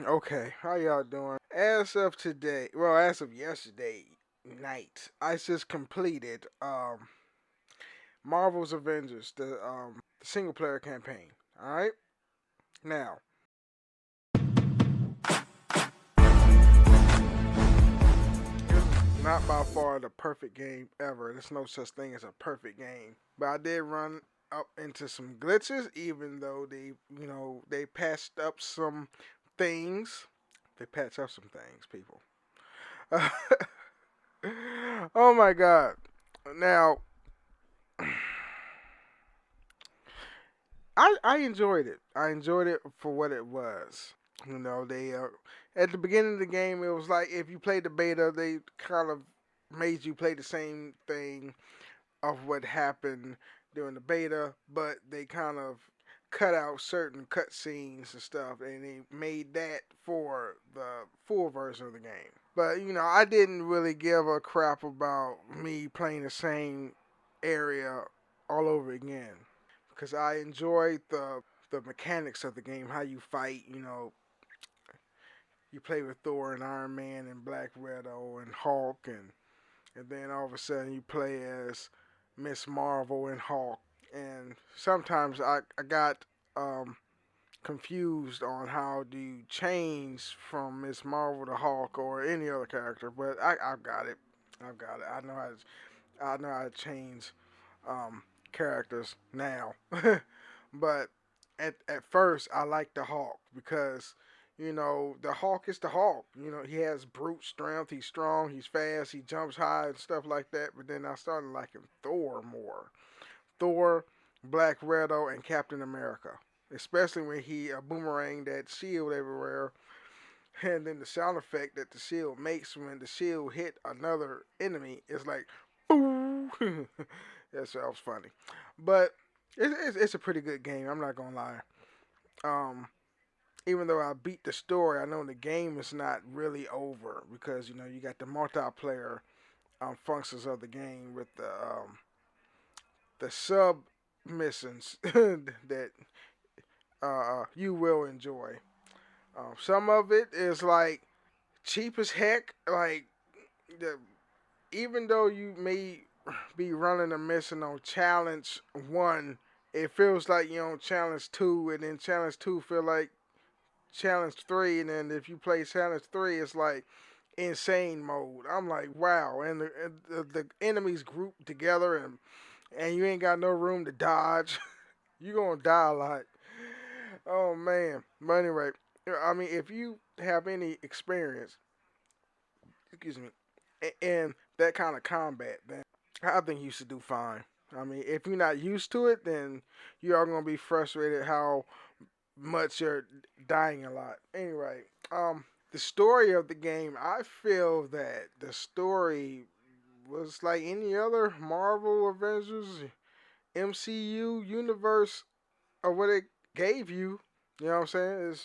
Okay, how y'all doing? As of today, well, as of yesterday night, I just completed Marvel's Avengers, the single player campaign. All right, now it's not by far the perfect game ever. There's no such thing as a perfect game, but I did run up into some glitches, even though they patched up some things. They patched up some things, people. Oh my god. Now, I enjoyed it. I enjoyed it for what it was. They at the beginning of the game, it was like if you played the beta, they kind of made you play the same thing of what happened during the beta, but they kind of cut out certain cutscenes and stuff, and they made that for the full version of the game. But I didn't really give a crap about me playing the same area all over again because I enjoyed the mechanics of the game, how you fight. You play with Thor and Iron Man and Black Widow and Hulk, and then all of a sudden you play as Miss Marvel and Hulk. And sometimes I got confused on how do you change from Miss Marvel to Hulk or any other character, but I've got it. I've got it. I know how to change characters now. But at first I liked the Hulk because the Hulk is the Hulk. He has brute strength. He's strong. He's fast. He jumps high and stuff like that. But then I started liking Thor more. Thor, Black Widow, and Captain America. Especially when he boomeranged that shield everywhere, and then the sound effect that the shield makes when the shield hit another enemy is like, boo. That sounds funny, but it's a pretty good game. I'm not gonna lie. Um, Even though I beat the story, I know the game is not really over because you got the multiplayer functions of the game with the sub missions that you will enjoy. Some of it is like cheap as heck. Like the even though you may be running a mission on challenge one, it feels like you're on challenge two, and then challenge two feel like challenge three, and then if you play challenge three, it's like insane mode. I'm like, wow, and the enemies group together, and you ain't got no room to dodge. You gonna die a lot. Oh man. But anyway, I mean, if you have any experience, excuse me, in that kind of combat, then I think you should do fine. I mean, if you're not used to it, then you are gonna be frustrated how much you're dying a lot. Anyway, the story of the game, I feel that the story was like any other Marvel Avengers MCU universe or what it gave you. You know what I'm saying?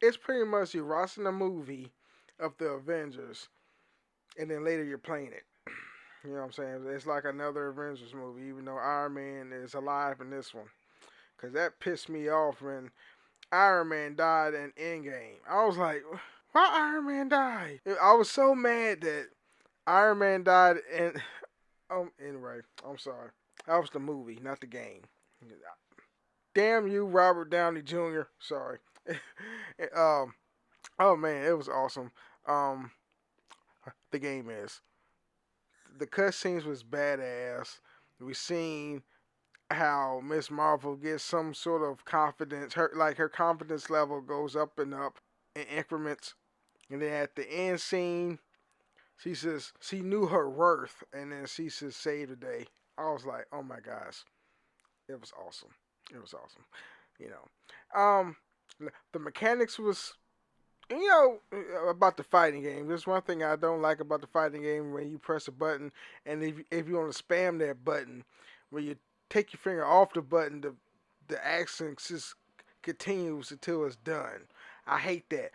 It's pretty much you watching a movie of the Avengers, and then later you're playing it. You know what I'm saying? It's like another Avengers movie, even though Iron Man is alive in this one. Cause that pissed me off when Iron Man died in Endgame. I was like, why Iron Man died? I was so mad that Iron Man died, and anyway, I'm sorry. That was the movie, not the game. Damn you, Robert Downey Jr. Sorry. um, oh man, it was awesome. Um, the game is the cutscenes was badass. We seen how Miss Marvel gets some sort of confidence. Her confidence level goes up and up in increments. And then at the end scene, she says she knew her worth, and then she says save the day. I was like, oh my gosh, it was awesome. It was awesome. You know, the mechanics was about the fighting game. There's one thing I don't like about the fighting game when you press a button, and if you want to spam that button, when you take your finger off the button, the action just continues until it's done. I hate that.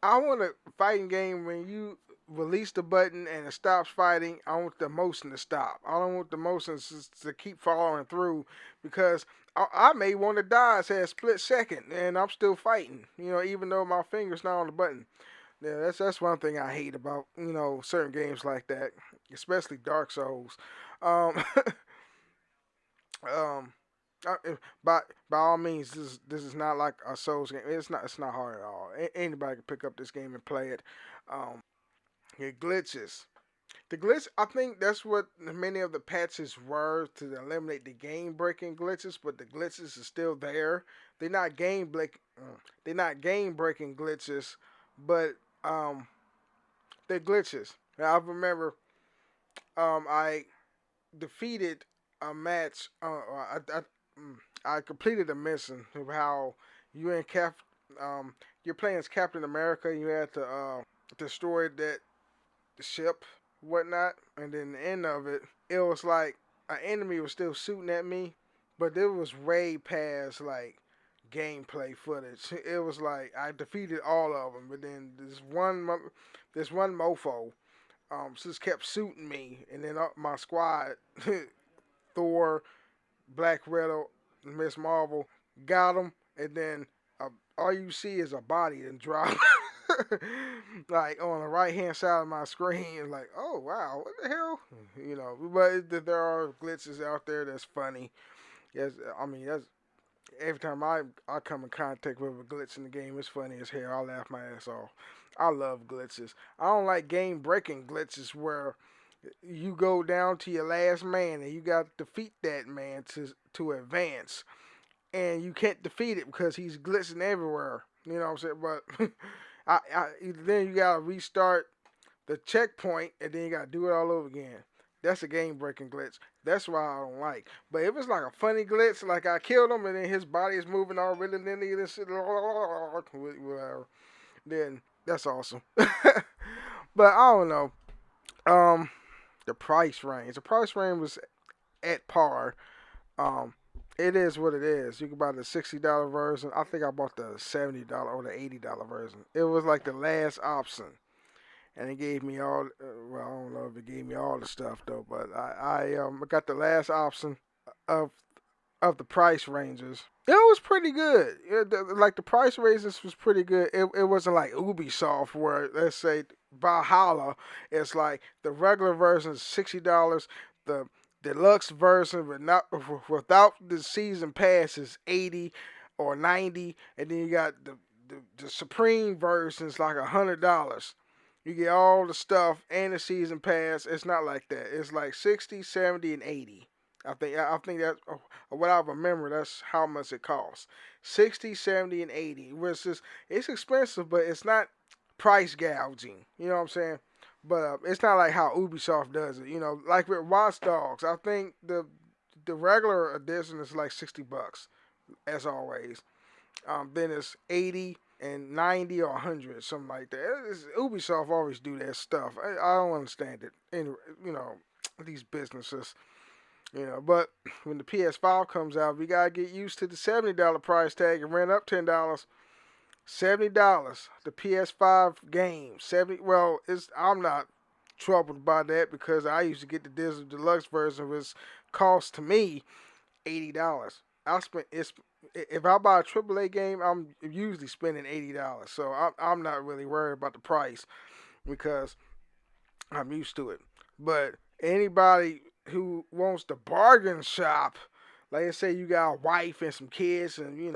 I want a fighting game release the button and it stops fighting, I want the motion to stop. I don't want the motion to keep following through because I may want to die say a split second and I'm still fighting. Even though my finger's not on the button. Yeah, that's one thing I hate about certain games like that, especially Dark Souls. Um, um, by all means, this is not like a Souls game. It's not hard at all. Anybody can pick up this game and play it. It glitches. The glitch, I think that's what many of the patches were to eliminate the game breaking glitches, but the glitches are still there. They're not game break, they're not game breaking glitches, but they're glitches. I remember I defeated a match. I completed a mission of how you and you're playing as Captain America. And you had to destroy that ship, whatnot, and then the end of it, it was like an enemy was still shooting at me, but it was way past like gameplay footage. It was like I defeated all of them, but then this one mofo just kept shooting me, and then my squad, Thor, Black Widow, Miss Marvel, got him, and then all you see is a body and drop. Like on the right hand side of my screen, like, oh wow, what the hell, But there are glitches out there that's funny. Yes, I mean that's every time I come in contact with a glitch in the game, it's funny as hell. I laugh my ass off. I love glitches. I don't like game breaking glitches where you go down to your last man and you got to defeat that man to advance, and you can't defeat it because he's glitching everywhere. You know what I'm saying? But then you gotta restart the checkpoint and then you gotta do it all over again. That's a game breaking glitch. That's why I don't like. But if it's like a funny glitch, like I killed him and then his body is moving all really linear and shit, whatever, then that's awesome. But I don't know. Um, the price range. The price range was at par. Um, it is what it is. You can buy the $60 version. I think I bought the $70 or the $80 version. It was like the last option, and it gave me all. Well, I don't know if it gave me all the stuff though, but I got the last option of the price ranges. It was pretty good. Like the price ranges was pretty good. It wasn't like Ubisoft where let's say Valhalla, it's like the regular version is $60. The deluxe version without the season pass is 80 or 90, and then you got the supreme version is like $100. You get all the stuff and the season pass. It's not like that. It's like 60, 70, and 80. I think that's what I remember. That's how much it costs. 60, 70, and 80. Which is it's expensive, but it's not price gouging. You know what I'm saying? But it's not like how Ubisoft does it. Like with Watch Dogs, I think the regular edition is like $60 as always. Then it's 80 and 90 or 100, something like that. Ubisoft always do that stuff. I don't understand it. And these businesses. But when the PS5 comes out, we gotta get used to the $70 price tag. It ran up $10. $70. The PS5 game. 70. Well, I'm not troubled by that because I used to get the Digital Deluxe version, which cost to me $80. If I buy a AAA game, I'm usually spending $80. So I'm not really worried about the price because I'm used to it. But anybody who wants to bargain shop, like I say, you got a wife and some kids, and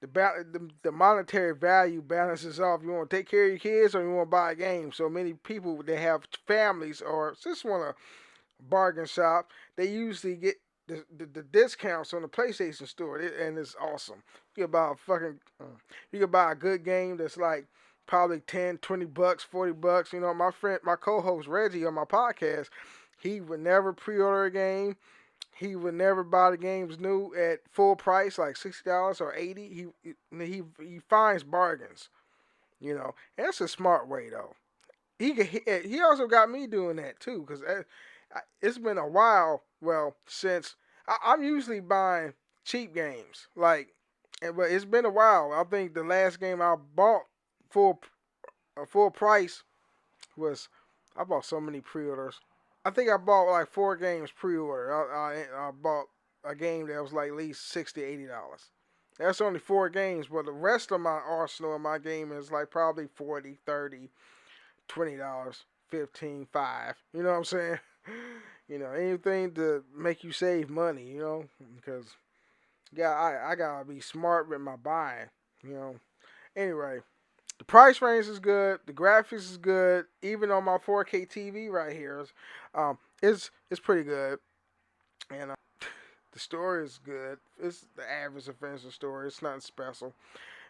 the monetary value balances off. You want to take care of your kids, or you want to buy a game. So many people that have families or just want to bargain shop, they usually get the discounts on the PlayStation Store, and it's awesome. You can buy you can buy a good game that's like probably 10, 20 bucks, 40 bucks. My co-host Reggie on my podcast, he would never pre-order a game. He would never buy the games new at full price, like $60 or 80. He finds bargains, and that's a smart way though. He also got me doing that too, because it's been a while. Well, since I'm usually buying cheap games, but it's been a while. I think the last game I bought full price was I bought so many pre-orders. I think I bought like 4 games pre-order. I bought a game that was like at least $60, $80. That's only 4 games, but the rest of my arsenal in my game is like probably 40, 30, $20, 15, 5. You know what I'm saying? Anything to make you save money, because yeah, I gotta be smart with my buying, you know. Anyway, the price range is good, the graphics is good, even on my 4K TV right here, it's pretty good, and the story is good. It's the average Avengers story. It's nothing special.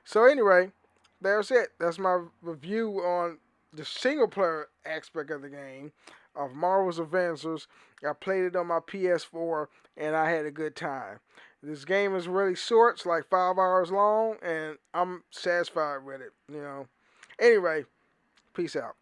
So anyway, that's it. That's my review on the single player aspect of the game of Marvel's Avengers. I played it on my PS4 and I had a good time. This game is really short. It's like 5 hours long, and I'm satisfied with it. Anyway, peace out.